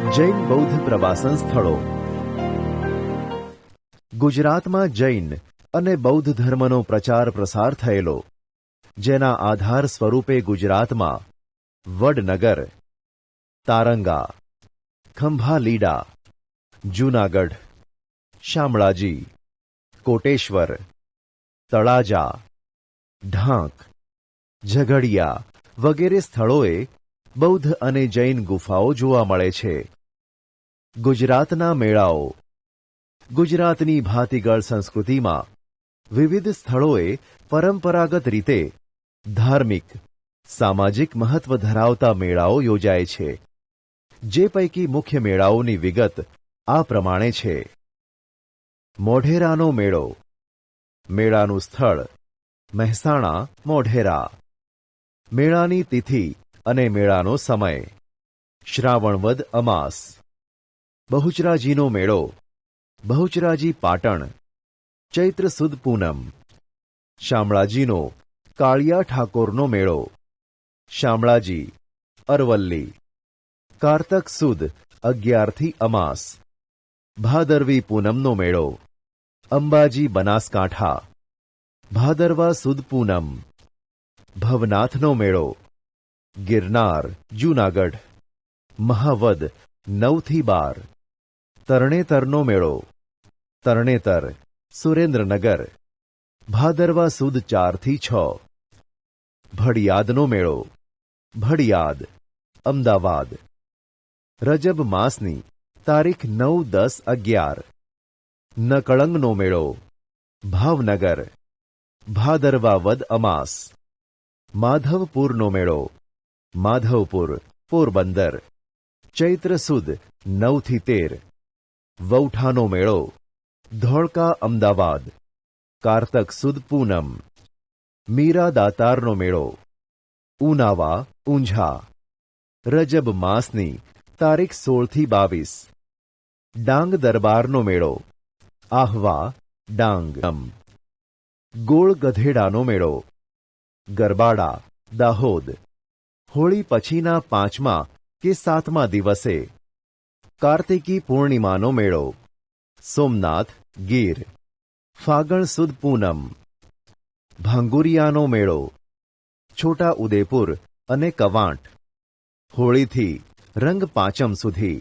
જૈન બૌદ્ધ પ્રવાસન સ્થળો. ગુજરાતમાં જૈન અને બૌદ્ધ ધર્મનો પ્રચાર પ્રસાર થયેલો, જેના આધાર સ્વરૂપે ગુજરાતમાં વડનગર, તારંગા, ખંભાલીડા, જૂનાગઢ, શામળાજી, કોટેશ્વર, તળાજા, ઢાંક, ઝઘડિયા વગેરે સ્થળોએ બૌદ્ધ અને જૈન ગુફાઓ જોવા મળે છે. ગુજરાતના મેળાઓ. ગુજરાતની ભાતીગળ સંસ્કૃતિમાં વિવિધ સ્થળોએ પરંપરાગત રીતે ધાર્મિક, સામાજિક મહત્વ ધરાવતા મેળાઓ યોજાય છે. જે પૈકી મુખ્ય મેળાઓની વિગત આ પ્રમાણે છે. મોઢેરાનો મેળો. મેળાનું સ્થળ મહેસાણા મોઢેરા. મેળાની તિથિ અને મેળાનો સમય શ્રાવણ વદ અમાસ. બહુચરાજીનો મેળો બહુચરાજી પાટણ, ચૈત્ર સુદ પૂનમ. શામળાજીનો કાળિયા ઠાકોરનો મેળો શામળાજી, અરવલ્લી, કારતક સુદ 11 થી અમાસ. ભાદરવી પૂનમનો મેળો અંબાજી બનાસકાંઠા, ભાદરવા સુદ પૂનમ. ભવનાથનો મેળો ગિરનાર જૂનાગઢ, મહાવદ 9 થી 12. તરણેતરનો મેળો તરણેતર સુરેન્દ્રનગર, ભાદરવા સુદ 4 થી 6. ભડિયાદનો મેળો ભડિયાદ અમદાવાદ. રજબ માસની તારીખ 9, 10, 11. નકળંગનો મેળો ભાવનગર, ભાદરવા વદ અમાસ. માધવપુરનો મેળો માધવપુર પોરબંદર, ચૈત્ર સુદ 9 થી 13. વૌઠાનો મેળો ધોળકા અમદાવાદ, કારતક સુદ પૂનમ. મીરા દાતારનો મેળો ઉનાવા ઊંઝા, રજબ માસની તારીખ 16 થી 22. ડાંગ દરબારનો મેળો આહવા ડાંગ. ગોળ ગધેડાનો મેળો ગરબાડા દાહોદ, હોળી પછીના 5મા કે 7મા દિવસે. કાર્તિકી પૂર્ણિમાનો મેળો સોમનાથ ગીર, ફાગણ સુદ પૂનમ. ભાંગુરિયાનો મેળો છોટા ઉદેપુર અને કવાંટ, હોળીથી રંગ પાંચમ સુધી.